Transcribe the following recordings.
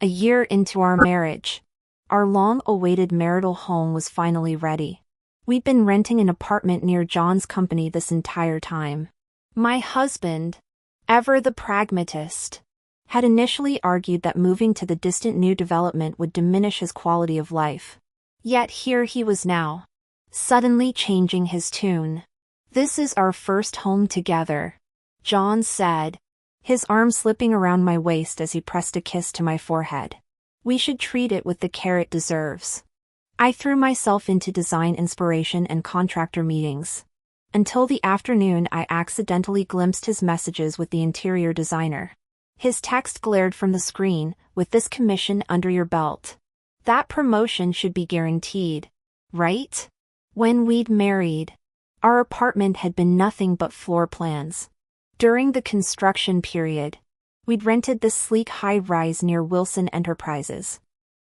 A year into our marriage, our long-awaited marital home was finally ready. We'd been renting an apartment near John's company this entire time. My husband, ever the pragmatist, had initially argued that moving to the distant new development would diminish his quality of life. Yet here he was now, suddenly changing his tune. "This is our first home together," John said, his arm slipping around my waist as he pressed a kiss to my forehead. "We should treat it with the care it deserves." I threw myself into design inspiration and contractor meetings. Until the afternoon I accidentally glimpsed his messages with the interior designer. His text glared from the screen, "With this commission under your belt. That promotion should be guaranteed, right?" When we'd married, our apartment had been nothing but floor plans. During the construction period, we'd rented this sleek high-rise near Wilson Enterprises.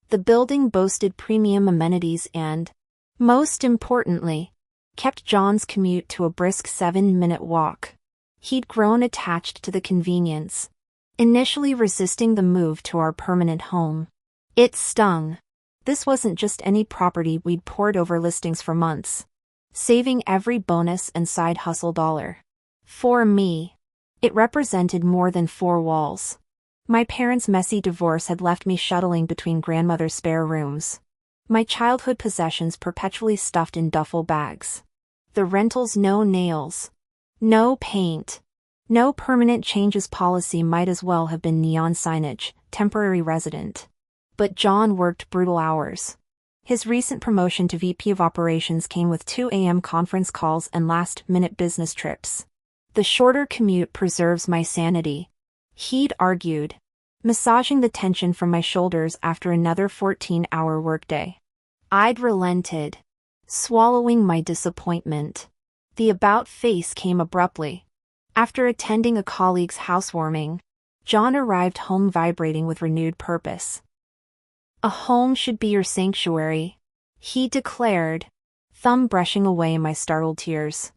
The building boasted premium amenities and, most importantly, kept John's commute to a brisk 7-minute walk. He'd grown attached to the convenience, initially resisting the move to our permanent home. It stung. This wasn't just any property we'd pored over listings for months, saving every bonus and side hustle dollar. For me, it represented more than four walls. My parents' messy divorce had left me shuttling between grandmother's spare rooms, my childhood possessions perpetually stuffed in duffel bags. The rental's no nails, no paint, no permanent changes policy might as well have been neon signage, temporary resident. But John worked brutal hours. His recent promotion to VP of Operations came with 2 a.m. conference calls and last-minute business trips. "The shorter commute preserves my sanity," he'd argued, massaging the tension from my shoulders after another 14-hour workday. I'd relented, swallowing my disappointment. The about face came abruptly. After attending a colleague's housewarming, John arrived home vibrating with renewed purpose. "A home should be your sanctuary," he declared, thumb brushing away my startled tears.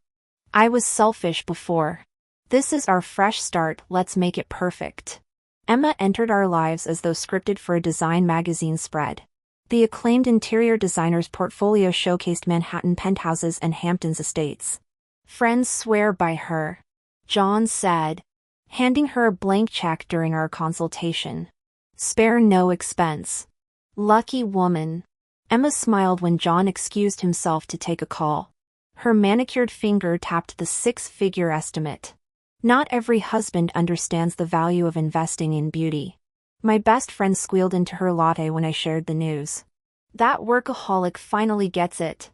"I was selfish before. This is our fresh start, let's make it perfect." Emma entered our lives as though scripted for a design magazine spread. The acclaimed interior designer's portfolio showcased Manhattan penthouses and Hamptons estates. "Friends swear by her," John said, handing her a blank check during our consultation. "Spare no expense." Lucky woman. Emma smiled when John excused himself to take a call. Her manicured finger tapped the 6-figure estimate. Not every husband understands the value of investing in beauty. My best friend squealed into her latte when I shared the news. "That workaholic finally gets it.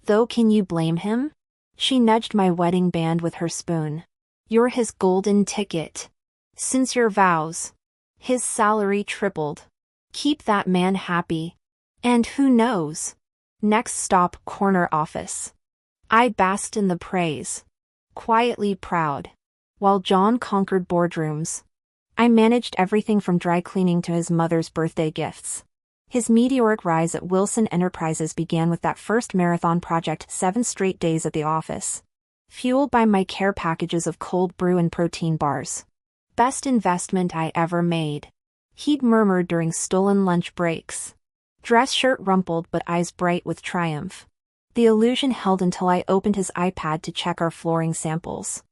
Though can you blame him?" She nudged my wedding band with her spoon. "You're his golden ticket. Since your vows, his salary tripled. Keep that man happy. And who knows? Next stop, corner office." I basked in the praise, quietly proud. While John conquered boardrooms, I managed everything from dry cleaning to his mother's birthday gifts. His meteoric rise at Wilson Enterprises began with that first marathon project, 7 straight days at the office, fueled by my care packages of cold brew and protein bars. "Best investment I ever made," he'd murmured during stolen lunch breaks. Dress shirt rumpled but eyes bright with triumph. The illusion held until I opened his iPad to check our flooring samples.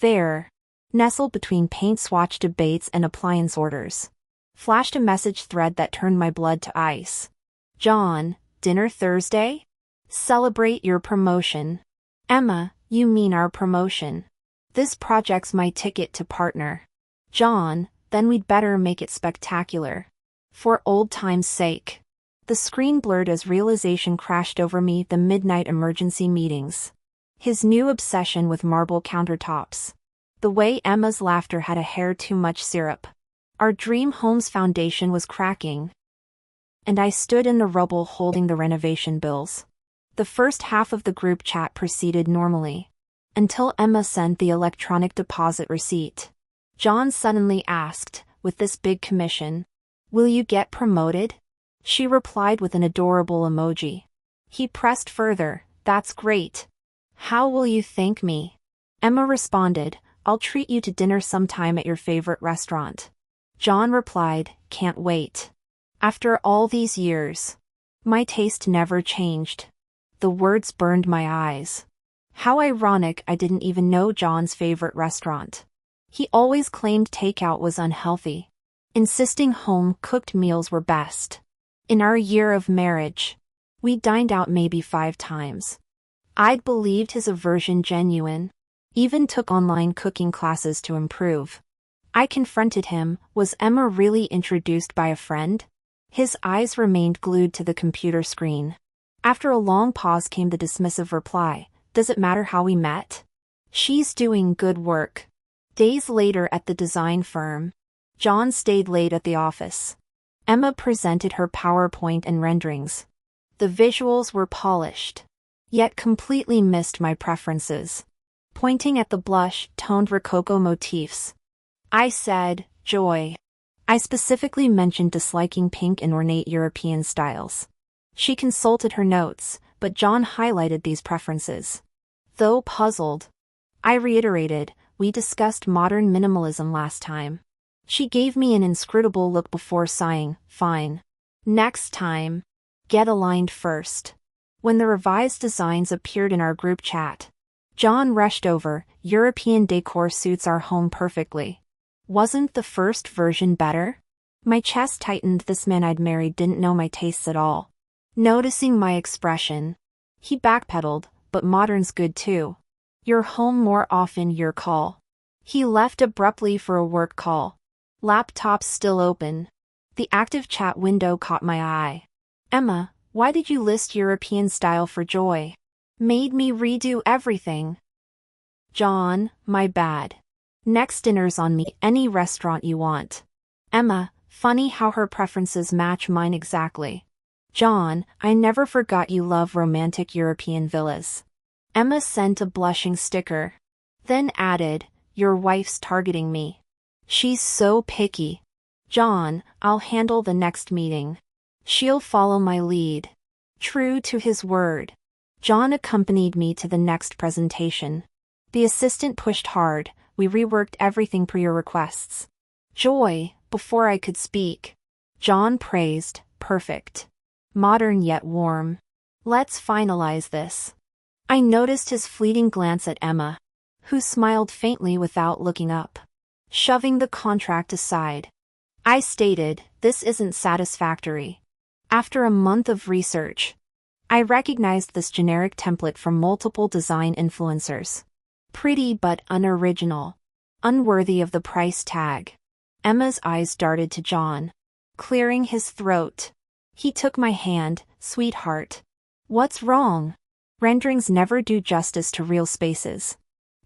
There, nestled between paint swatch debates and appliance orders, flashed a message thread that turned my blood to ice. "John, dinner Thursday? Celebrate your promotion." "Emma, you mean our promotion. This project's my ticket to partner." "John, then we'd better make it spectacular. For old time's sake." The screen blurred as realization crashed over me, the midnight emergency meetings. His new obsession with marble countertops. The way Emma's laughter had a hair too much syrup. Our dream home's foundation was cracking. And I stood in the rubble holding the renovation bills. The first half of the group chat proceeded normally, until Emma sent the electronic deposit receipt. John suddenly asked, "With this big commission, will you get promoted?" She replied with an adorable emoji. He pressed further, "That's great. How will you thank me?" Emma responded, "I'll treat you to dinner sometime at your favorite restaurant." John replied, "Can't wait." After all these years, my taste never changed. The words burned my eyes. How ironic I didn't even know John's favorite restaurant. He always claimed takeout was unhealthy, insisting home-cooked meals were best. In our year of marriage, we dined out maybe 5 times. I'd believed his aversion genuine, even took online cooking classes to improve. I confronted him. Was Emma really introduced by a friend? His eyes remained glued to the computer screen. After a long pause came the dismissive reply, "Does it matter how we met? She's doing good work." Days later at the design firm, John stayed late at the office. Emma presented her PowerPoint and renderings. The visuals were polished, yet completely missed my preferences. Pointing at the blush-toned Rococo motifs, I said, "Joy." I specifically mentioned disliking pink and ornate European styles. She consulted her notes, but John highlighted these preferences. Though puzzled, I reiterated, "We discussed modern minimalism last time." She gave me an inscrutable look before sighing, "Fine. Next time, get aligned first." When the revised designs appeared in our group chat, John rushed over, "European decor suits our home perfectly. Wasn't the first version better?" My chest tightened. This man I'd married didn't know my tastes at all. Noticing my expression, he backpedaled, "But modern's good too. Your home more often, your call." He left abruptly for a work call. Laptop still open. The active chat window caught my eye. "Emma, why did you list European style for Joy? Made me redo everything." "John, my bad. Next dinner's on me. Any restaurant you want." "Emma, funny how her preferences match mine exactly." "John, I never forgot you love romantic European villas." Emma sent a blushing sticker. Then added, "Your wife's targeting me. She's so picky." "John, I'll handle the next meeting. She'll follow my lead." True to his word, John accompanied me to the next presentation. The assistant pushed hard. We reworked everything per your requests. "Joy," before I could speak. John praised, "Perfect. Modern yet warm. Let's finalize this." I noticed his fleeting glance at Emma, who smiled faintly without looking up. Shoving the contract aside, I stated, "This isn't satisfactory." After a month of research, I recognized this generic template from multiple design influencers. Pretty but unoriginal. Unworthy of the price tag. Emma's eyes darted to John, clearing his throat. He took my hand. "Sweetheart. What's wrong? Renderings never do justice to real spaces."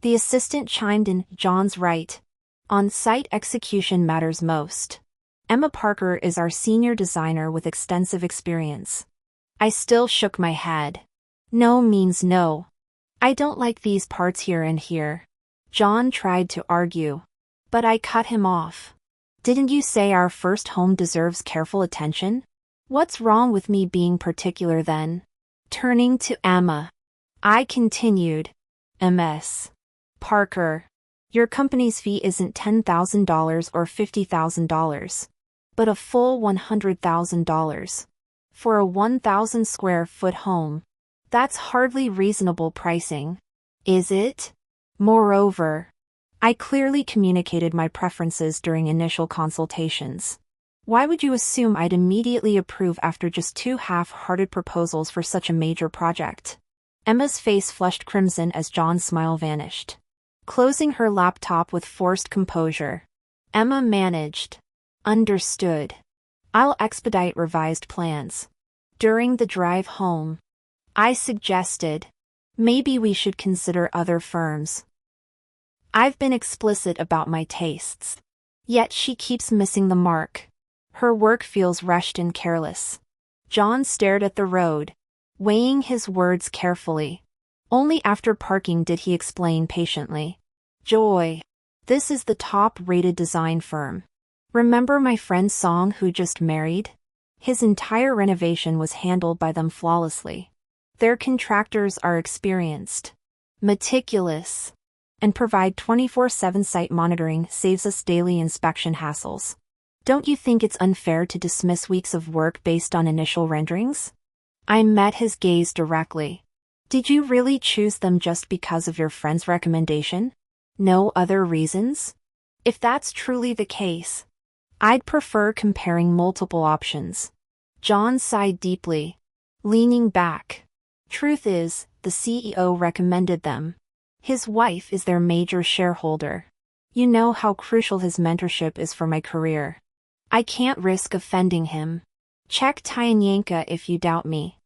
The assistant chimed in, "John's right. On-site execution matters most." Emma Parker is our senior designer with extensive experience. I still shook my head. No means no. "I don't like these parts here and here." John tried to argue, but I cut him off. "Didn't you say our first home deserves careful attention? What's wrong with me being particular then?" Turning to Emma, I continued, "Ms. Parker, your company's fee isn't $10,000 or $50,000, but a full $100,000. For a 1,000 square foot home. That's hardly reasonable pricing. Is it? Moreover, I clearly communicated my preferences during initial consultations. Why would you assume I'd immediately approve after just 2 half-hearted proposals for such a major project?" Emma's face flushed crimson as John's smile vanished. Closing her laptop with forced composure, Emma managed. "Understood. I'll expedite revised plans." During the drive home, I suggested, "Maybe we should consider other firms." I've been explicit about my tastes. Yet she keeps missing the mark. Her work feels rushed and careless. John stared at the road, weighing his words carefully. Only after parking did he explain patiently. "Joy. This is the top-rated design firm. Remember my friend's song who just married? His entire renovation was handled by them flawlessly. Their contractors are experienced, meticulous, and provide 24/7 site monitoring, saves us daily inspection hassles. Don't you think it's unfair to dismiss weeks of work based on initial renderings? I met his gaze directly. Did you really choose them just because of your friend's recommendation? No other reasons? If that's truly the case, I'd prefer comparing multiple options. John sighed deeply, leaning back. Truth is, the CEO recommended them. His wife is their major shareholder. You know how crucial his mentorship is for my career. I can't risk offending him. Check Tyanyanka if you doubt me.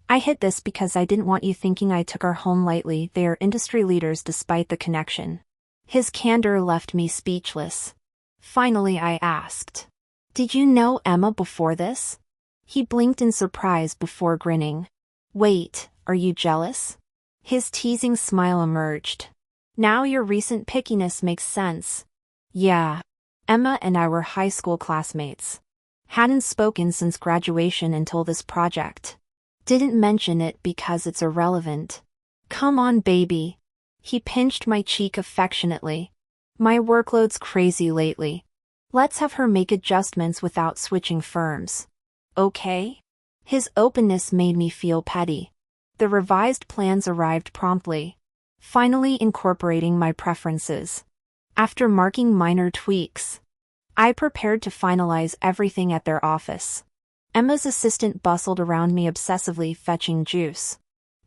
I hid this because I didn't want you thinking I took our home lightly. They are industry leaders despite the connection. His candor left me speechless. Finally I asked, "Did you know Emma before this?" He blinked in surprise before grinning. "Wait, are you jealous?" His teasing smile emerged. "Now your recent pickiness makes sense." "Yeah. Emma and I were high school classmates. Hadn't spoken since graduation until this project. Didn't mention it because it's irrelevant." "Come on, baby." He pinched my cheek affectionately. "My workload's crazy lately. Let's have her make adjustments without switching firms. Okay?" His openness made me feel petty. The revised plans arrived promptly, finally incorporating my preferences. After marking minor tweaks, I prepared to finalize everything at their office. Emma's assistant bustled around me obsessively, fetching juice,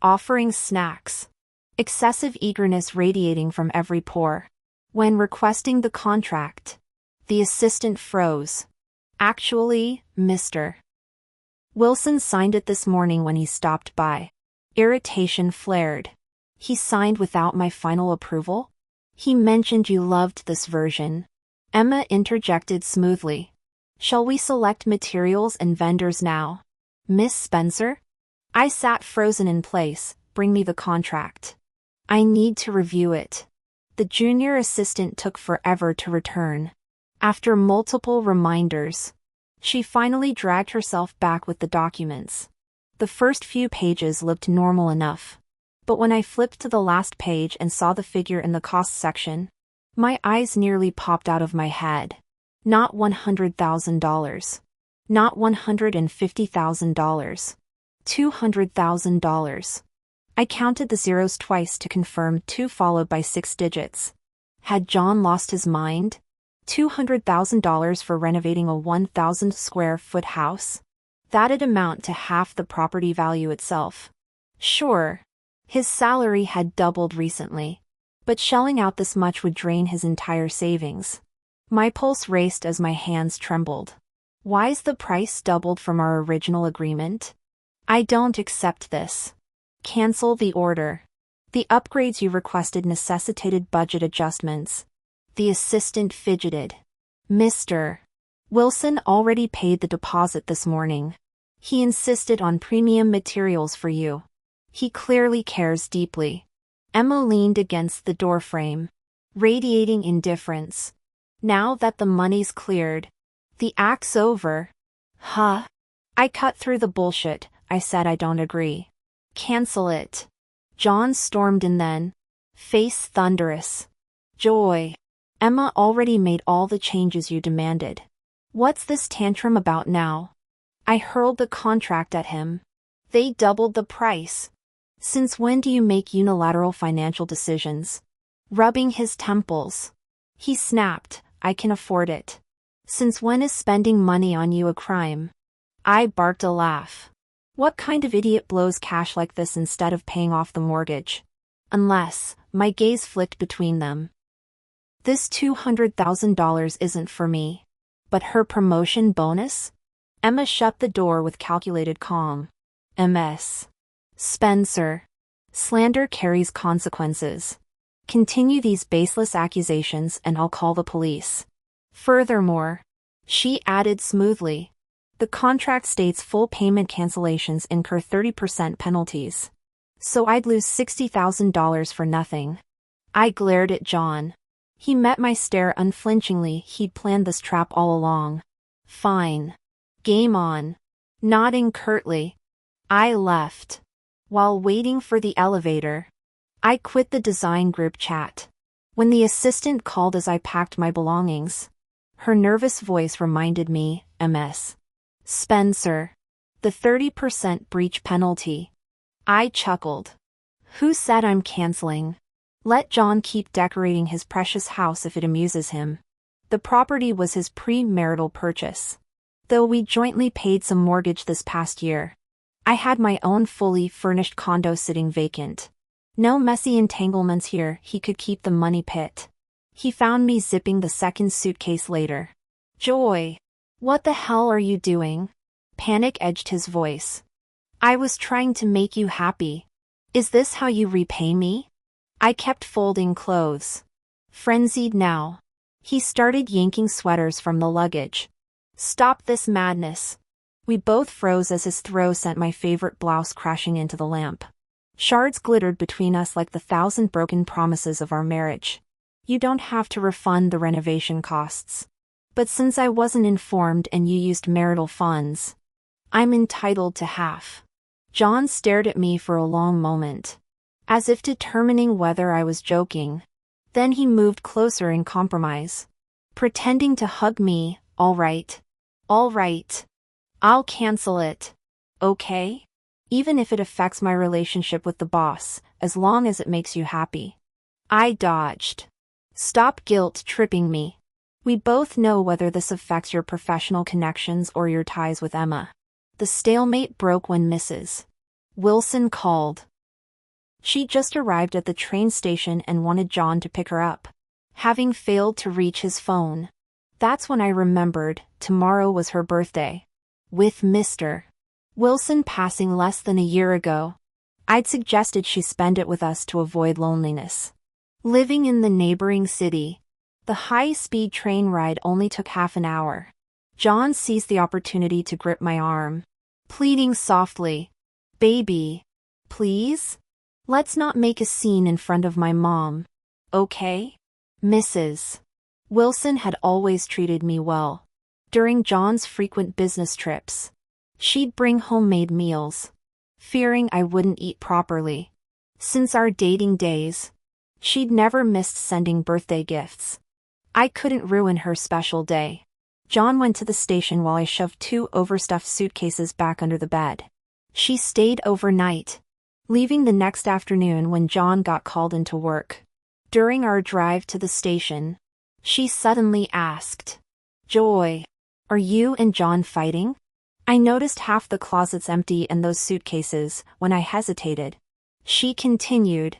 offering snacks, excessive eagerness radiating from every pore. When requesting the contract, the assistant froze. "Actually, Mr. Wilson signed it this morning when he stopped by." Irritation flared. "He signed without my final approval?" "He mentioned you loved this version." Emma interjected smoothly. "Shall we select materials and vendors now, Miss Spencer?" I sat frozen in place. "Bring me the contract. I need to review it." The junior assistant took forever to return. After multiple reminders, she finally dragged herself back with the documents. The first few pages looked normal enough, but when I flipped to the last page and saw the figure in the cost section, my eyes nearly popped out of my head. Not $100,000. Not $150,000. $200,000. I counted the zeros twice to confirm 2 followed by 6 digits. Had John lost his mind? $200,000 for renovating a 1,000 square foot house? That'd amount to half the property value itself. Sure, his salary had doubled recently, but shelling out this much would drain his entire savings. My pulse raced as my hands trembled. Why's the price doubled from our original agreement? I don't accept this. Cancel the order. The upgrades you requested necessitated budget adjustments. The assistant fidgeted. Mr. Wilson already paid the deposit this morning. He insisted on premium materials for you. He clearly cares deeply. Emma leaned against the doorframe, radiating indifference. Now that the money's cleared, the act's over. Huh? I cut through the bullshit. I said I don't agree. Cancel it. John stormed in then, face thunderous. Joy. Emma already made all the changes you demanded. What's this tantrum about now? I hurled the contract at him. They doubled the price. Since when do you make unilateral financial decisions? Rubbing his temples, he snapped, I can afford it. Since when is spending money on you a crime? I barked a laugh. What kind of idiot blows cash like this instead of paying off the mortgage? Unless, my gaze flicked between them. This $200,000 isn't for me. But her promotion bonus? Emma shut the door with calculated calm. MS. Spencer. Slander carries consequences. Continue these baseless accusations and I'll call the police. Furthermore, she added smoothly, the contract states full payment cancellations incur 30% penalties. So I'd lose $60,000 for nothing. I glared at John. He met my stare unflinchingly. He'd planned this trap all along. Fine. Game on. Nodding curtly, I left. While waiting for the elevator, I quit the design group chat. When the assistant called as I packed my belongings, Her nervous voice reminded me, Ms. Spencer. The 30% breach penalty. I chuckled. Who said I'm canceling? Let John keep decorating his precious house if it amuses him. The property was his pre-marital purchase. Though we jointly paid some mortgage this past year. I had my own fully furnished condo sitting vacant. No messy entanglements here, he could keep the money pit. He found me zipping the second suitcase later. Joy. What the hell are you doing? Panic edged his voice. I was trying to make you happy. Is this how you repay me? I kept folding clothes. Frenzied now. He started yanking sweaters from the luggage. Stop this madness. We both froze as his throw sent my favorite blouse crashing into the lamp. Shards glittered between us like the 1,000 broken promises of our marriage. You don't have to refund the renovation costs. But since I wasn't informed and you used marital funds, I'm entitled to half. John stared at me for a long moment, as if determining whether I was joking. Then he moved closer in compromise, pretending to hug me. All right. All right. I'll cancel it. Okay? Even if it affects my relationship with the boss, as long as it makes you happy. I dodged. Stop guilt-tripping me. We both know whether this affects your professional connections or your ties with Emma. The stalemate broke when Mrs. Wilson called. She just arrived at the train station and wanted John to pick her up, having failed to reach his phone. That's when I remembered tomorrow was her birthday. With Mr. Wilson passing less than a year ago, I'd suggested she spend it with us to avoid loneliness. Living in the neighboring city, the high-speed train ride only took half an hour. John seized the opportunity to grip my arm, pleading softly, Baby, please? Let's not make a scene in front of my mom, okay? Mrs. Wilson had always treated me well. During John's frequent business trips, she'd bring homemade meals, fearing I wouldn't eat properly. Since our dating days, she'd never missed sending birthday gifts. I couldn't ruin her special day. John went to the station while I shoved 2 overstuffed suitcases back under the bed. She stayed overnight, leaving the next afternoon when John got called into work. During our drive to the station, she suddenly asked, Joy, are you and John fighting? I noticed half the closet's empty and those suitcases when I hesitated. She continued,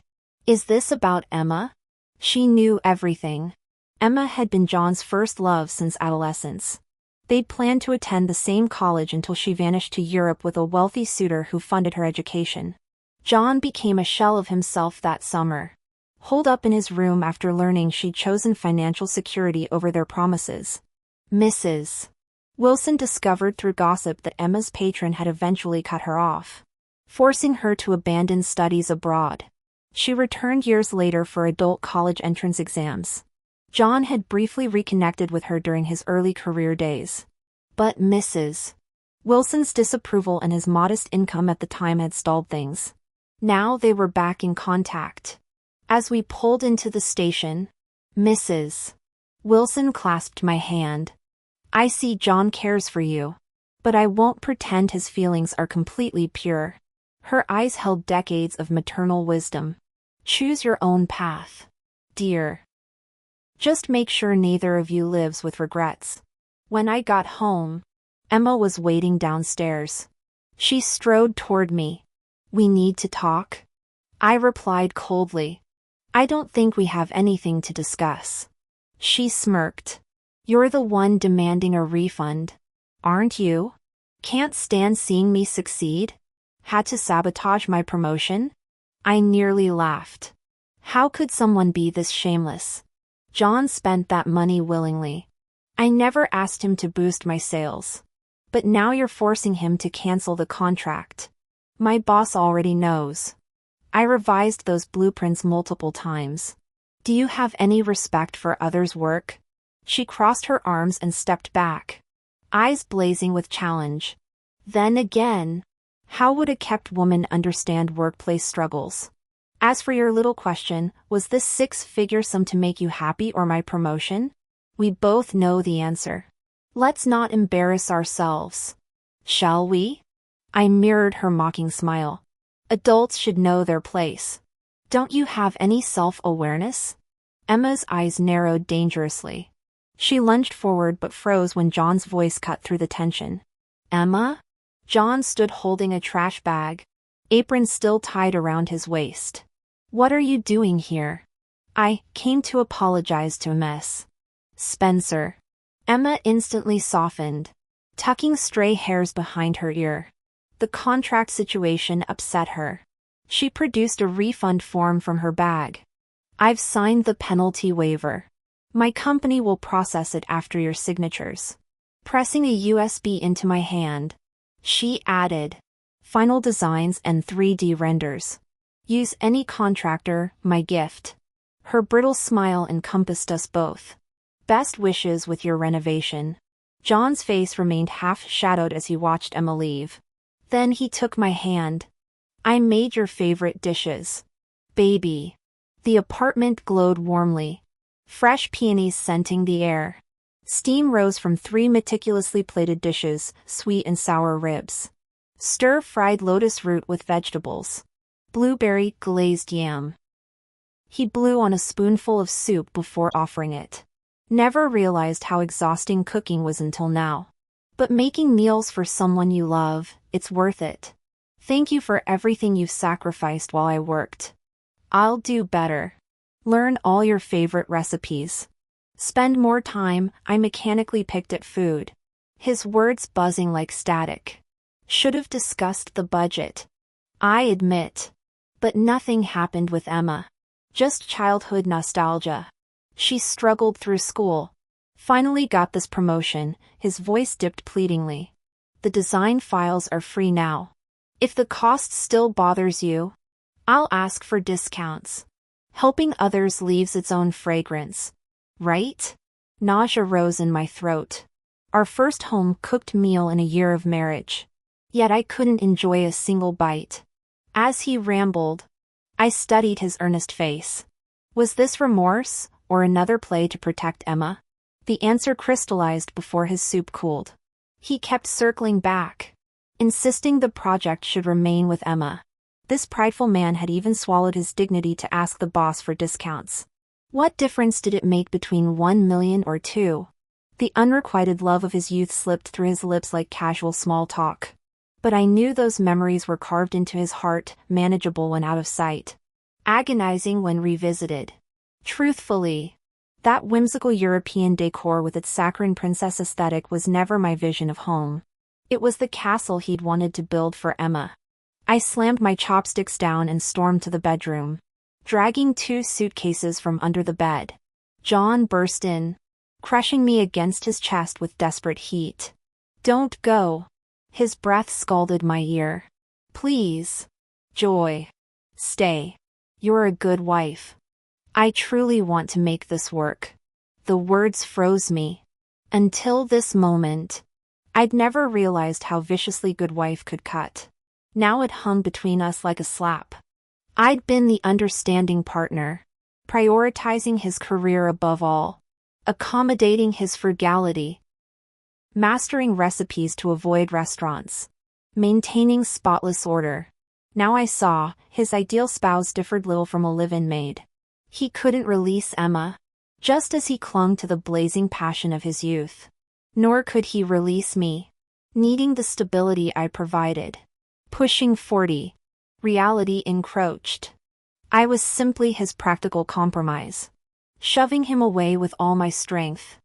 Is this about Emma? She knew everything. Emma had been John's first love since adolescence. They'd planned to attend the same college until she vanished to Europe with a wealthy suitor who funded her education. John became a shell of himself that summer, holed up in his room after learning she'd chosen financial security over their promises. Mrs. Wilson discovered through gossip that Emma's patron had eventually cut her off, forcing her to abandon studies abroad. She returned years later for adult college entrance exams. John had briefly reconnected with her during his early career days. But Mrs. Wilson's disapproval and his modest income at the time had stalled things. Now they were back in contact. As we pulled into the station, Mrs. Wilson clasped my hand. I see John cares for you, but I won't pretend his feelings are completely pure. Her eyes held decades of maternal wisdom. Choose your own path, dear. Just make sure neither of you lives with regrets. When I got home, Emma was waiting downstairs. She strode toward me. We need to talk? I replied coldly. I don't think we have anything to discuss. She smirked. You're the one demanding a refund, aren't you? Can't stand seeing me succeed? Had to sabotage my promotion? I nearly laughed. How could someone be this shameless? John spent that money willingly. I never asked him to boost my sales. But now you're forcing him to cancel the contract. My boss already knows. I revised those blueprints multiple times. Do you have any respect for others' work? She crossed her arms and stepped back, eyes blazing with challenge. Then again, how would a kept woman understand workplace struggles? As for your little question, was this 6-figure sum to make you happy or my promotion? We both know the answer. Let's not embarrass ourselves. Shall we? I mirrored her mocking smile. Adults should know their place. Don't you have any self-awareness? Emma's eyes narrowed dangerously. She lunged forward but froze when John's voice cut through the tension. Emma? John stood holding a trash bag, apron still tied around his waist. What are you doing here? I came to apologize to Miss Spencer. Emma instantly softened, tucking stray hairs behind her ear. The contract situation upset her. She produced a refund form from her bag. I've signed the penalty waiver. My company will process it after your signatures. Pressing a USB into my hand, she added, final designs and 3D renders. Use any contractor, my gift. Her brittle smile encompassed us both. Best wishes with your renovation. John's face remained half-shadowed as he watched Emma leave. Then he took my hand. I made your favorite dishes. Baby. The apartment glowed warmly, fresh peonies scenting the air. Steam rose from 3 meticulously plated dishes, sweet and sour ribs, stir-fried lotus root with vegetables, blueberry glazed yam. He blew on a spoonful of soup before offering it. Never realized how exhausting cooking was until now. But making meals for someone you love, it's worth it. Thank you for everything you've sacrificed while I worked. I'll do better. Learn all your favorite recipes. Spend more time. I mechanically picked at food, his words buzzing like static. Should have discussed the budget. I admit. But nothing happened with Emma. Just childhood nostalgia. She struggled through school. Finally got this promotion, his voice dipped pleadingly. The design files are free now. If the cost still bothers you, I'll ask for discounts. Helping others leaves its own fragrance. Right? Nausea rose in my throat. Our first home-cooked meal in a year of marriage. Yet I couldn't enjoy a single bite. As he rambled, I studied his earnest face. Was this remorse, or another play to protect Emma? The answer crystallized before his soup cooled. He kept circling back, insisting the project should remain with Emma. This prideful man had even swallowed his dignity to ask the boss for discounts. What difference did it make between 1 million or 2? The unrequited love of his youth slipped through his lips like casual small talk. But I knew those memories were carved into his heart, manageable when out of sight, agonizing when revisited. Truthfully, that whimsical European decor with its saccharine princess aesthetic was never my vision of home. It was the castle he'd wanted to build for Emma. I slammed my chopsticks down and stormed to the bedroom, dragging 2 suitcases from under the bed. John burst in, crushing me against his chest with desperate heat. Don't go. His breath scalded my ear. Please. Joy. Stay. You're a good wife. I truly want to make this work. The words froze me. Until this moment, I'd never realized how viciously good wife could cut. Now it hung between us like a slap. I'd been the understanding partner, prioritizing his career above all, accommodating his frugality, mastering recipes to avoid restaurants, maintaining spotless order. Now I saw, his ideal spouse differed little from a live-in maid. He couldn't release Emma, just as he clung to the blazing passion of his youth. Nor could he release me, needing the stability I provided. Pushing 40, reality encroached. I was simply his practical compromise, shoving him away with all my strength.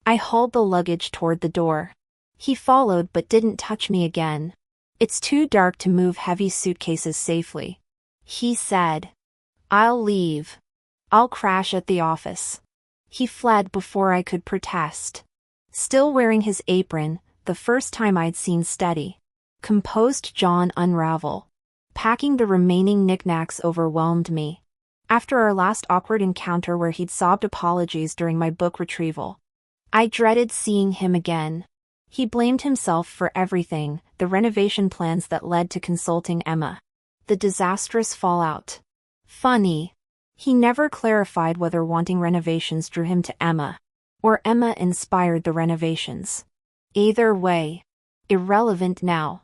I hauled the luggage toward the door. He followed but didn't touch me again. It's too dark to move heavy suitcases safely, he said. I'll leave. I'll crash at the office. He fled before I could protest. Still wearing his apron, the first time I'd seen steady, composed John unravel. Packing the remaining knickknacks overwhelmed me. After our last awkward encounter where he'd sobbed apologies during my book retrieval, I dreaded seeing him again. He blamed himself for everything, the renovation plans that led to consulting Emma, the disastrous fallout. Funny. He never clarified whether wanting renovations drew him to Emma, or Emma inspired the renovations. Either way, irrelevant now.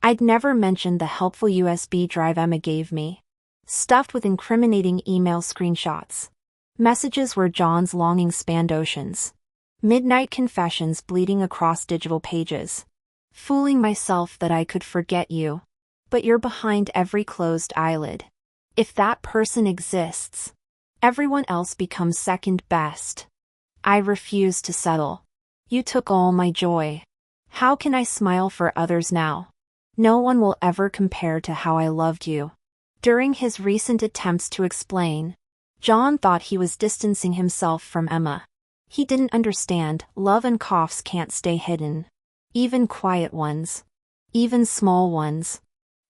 I'd never mentioned the helpful USB drive Emma gave me, stuffed with incriminating email screenshots. Messages where John's longing spanned oceans. Midnight confessions bleeding across digital pages. Fooling myself that I could forget you. But you're behind every closed eyelid. If that person exists, everyone else becomes second best. I refuse to settle. You took all my joy. How can I smile for others now? No one will ever compare to how I loved you. During his recent attempts to explain, John thought he was distancing himself from Emma. He didn't understand, love and coughs can't stay hidden. Even quiet ones. Even small ones.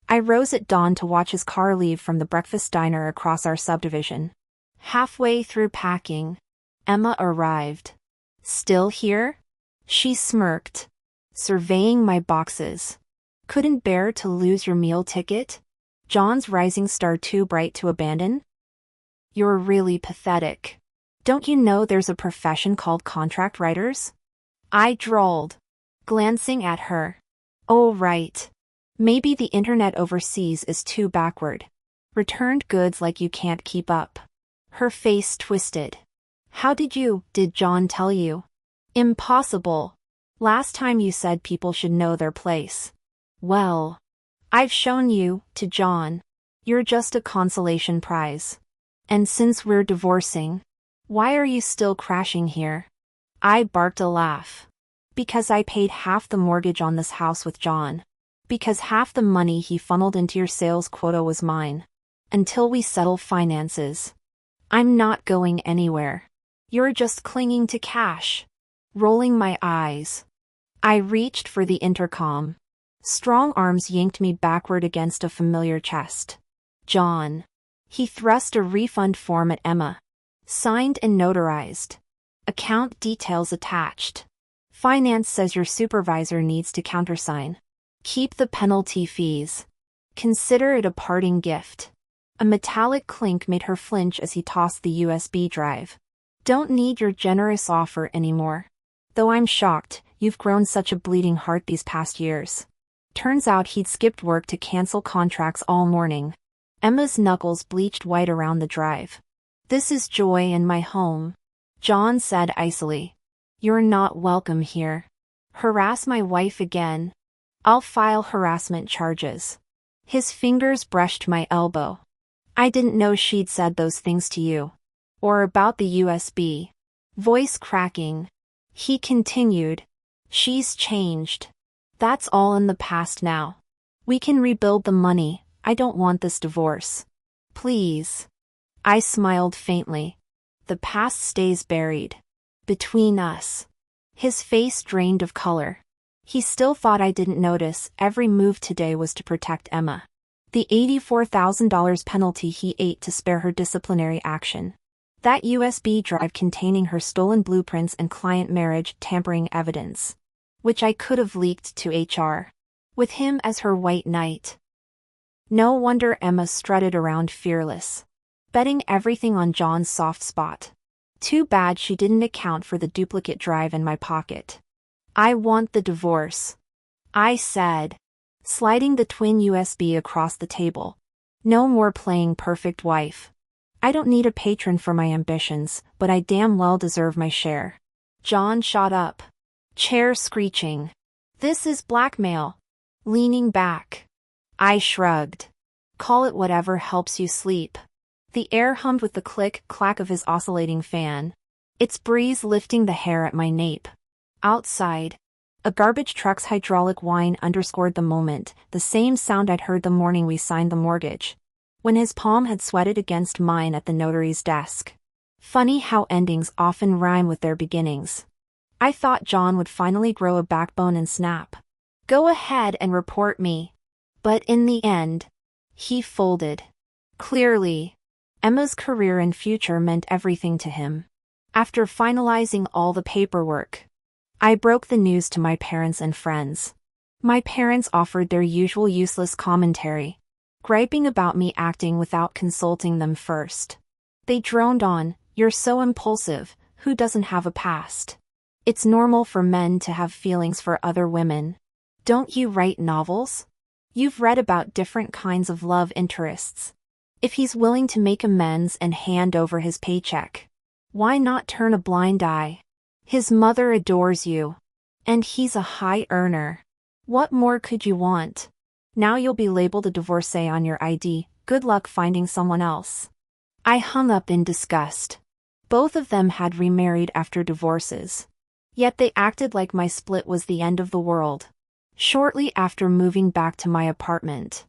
I rose at dawn to watch his car leave from the breakfast diner across our subdivision. Halfway through packing, Emma arrived. Still here? She smirked, surveying my boxes. Couldn't bear to lose your meal ticket? John's rising star too bright to abandon? You're really pathetic. Don't you know there's a profession called contract writers? I drawled, glancing at her. Oh right. Maybe the internet overseas is too backward. Returned goods like you can't keep up. Her face twisted. How did John tell you? Impossible. Last time you said people should know their place. Well, I've shown you, to John. You're just a consolation prize. And since we're divorcing, why are you still crashing here? I barked a laugh. Because I paid half the mortgage on this house with John. Because half the money he funneled into your sales quota was mine. Until we settle finances. I'm not going anywhere. You're just clinging to cash. Rolling my eyes. I reached for the intercom. Strong arms yanked me backward against a familiar chest. John. He thrust a refund form at Emma. Signed and notarized. Account details attached. Finance says your supervisor needs to countersign. Keep the penalty fees. Consider it a parting gift. A metallic clink made her flinch as he tossed the USB drive. Don't need your generous offer anymore. Though I'm shocked, you've grown such a bleeding heart these past years. Turns out he'd skipped work to cancel contracts all morning. Emma's knuckles bleached white around the drive. This is joy in my home, John said icily. You're not welcome here. Harass my wife again. I'll file harassment charges. His fingers brushed my elbow. I didn't know she'd said those things to you. Or about the USB. Voice cracking. He continued. She's changed. That's all in the past now. We can rebuild the money. I don't want this divorce. Please. I smiled faintly. The past stays buried. Between us. His face drained of color. He still thought I didn't notice. Every move today was to protect Emma. The $84,000 penalty he ate to spare her disciplinary action. That USB drive containing her stolen blueprints and client marriage tampering evidence. Which I could have leaked to HR. With him as her white knight. No wonder Emma strutted around fearless. Betting everything on John's soft spot. Too bad she didn't account for the duplicate drive in my pocket. I want the divorce. I said. Sliding the twin USB across the table. No more playing perfect wife. I don't need a patron for my ambitions, but I damn well deserve my share. John shot up. Chair screeching. This is blackmail. Leaning back. I shrugged. Call it whatever helps you sleep. The air hummed with the click-clack of his oscillating fan. Its breeze lifting the hair at my nape. Outside. A garbage truck's hydraulic whine underscored the moment, the same sound I'd heard the morning we signed the mortgage. When his palm had sweated against mine at the notary's desk. Funny how endings often rhyme with their beginnings. I thought John would finally grow a backbone and snap. Go ahead and report me. But in the end, he folded. Clearly, Emma's career and future meant everything to him. After finalizing all the paperwork, I broke the news to my parents and friends. My parents offered their usual useless commentary, griping about me acting without consulting them first. They droned on, "You're so impulsive, Who doesn't have a past? It's normal for men to have feelings for other women. Don't you write novels? You've read about different kinds of love interests. If he's willing to make amends and hand over his paycheck, why not turn a blind eye? His mother adores you. And he's a high earner. What more could you want? Now you'll be labeled a divorcee on your ID. Good luck finding someone else. I hung up in disgust. Both of them had remarried after divorces. Yet they acted like my split was the end of the world. Shortly after moving back to my apartment,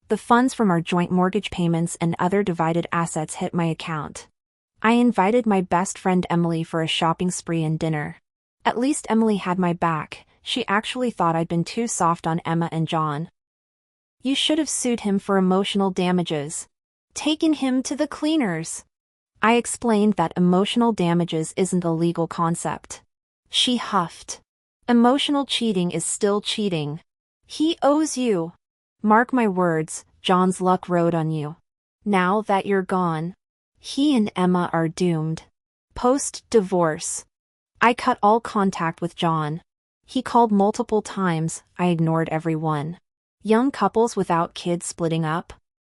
the funds from our joint mortgage payments and other divided assets hit my account. I invited my best friend Emily for a shopping spree and dinner. At least Emily had my back. She actually thought I'd been too soft on Emma and John. You should have sued him for emotional damages. Taken him to the cleaners. I explained that emotional damages isn't a legal concept. She huffed. Emotional cheating is still cheating. He owes you. Mark my words, John's luck rode on you. Now that you're gone, he and Emma are doomed. Post-divorce. I cut all contact with John. He called multiple times, I ignored every one. Young couples without kids splitting up?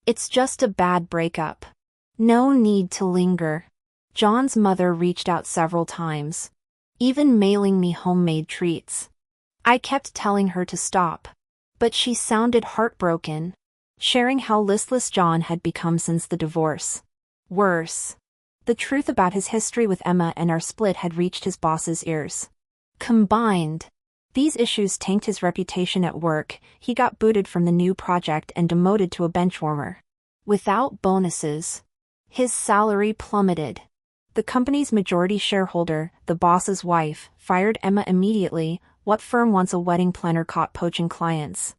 It's just a bad breakup. No need to linger. John's mother reached out several times, even mailing me homemade treats. I kept telling her to stop, but she sounded heartbroken, sharing how listless John had become since the divorce. Worse, the truth about his history with Emma and our split had reached his boss's ears. Combined, these issues tanked his reputation at work. He got booted from the new project and demoted to a benchwarmer. Without bonuses, his salary plummeted. The company's majority shareholder, the boss's wife, fired Emma immediately. What firm wants a wedding planner caught poaching clients?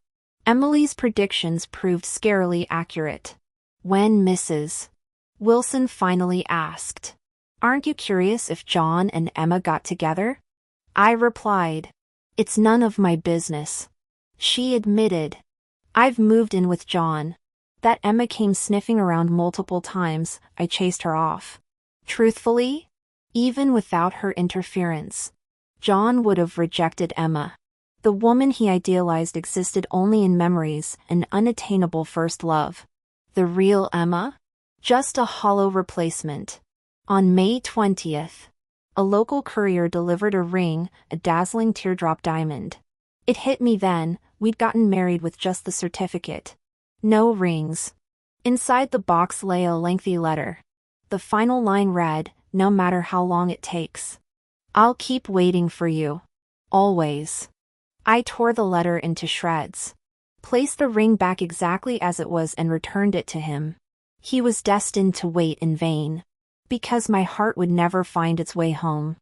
Emily's predictions proved scarily accurate. When Mrs. Wilson finally asked, "Aren't you curious if John and Emma got together?" I replied, "It's none of my business." She admitted, "I've moved in with John." That Emma came sniffing around multiple times, I chased her off. Truthfully, even without her interference, John would have rejected Emma. The woman he idealized existed only in memories, an unattainable first love. The real Emma? Just a hollow replacement. On May 20th, a local courier delivered a ring, a dazzling teardrop diamond. It hit me then, we'd gotten married with just the certificate. No rings. Inside the box lay a lengthy letter. The final line read, "No matter how long it takes, I'll keep waiting for you. Always." I tore the letter into shreds, placed the ring back exactly as it was and returned it to him. He was destined to wait in vain, because my heart would never find its way home.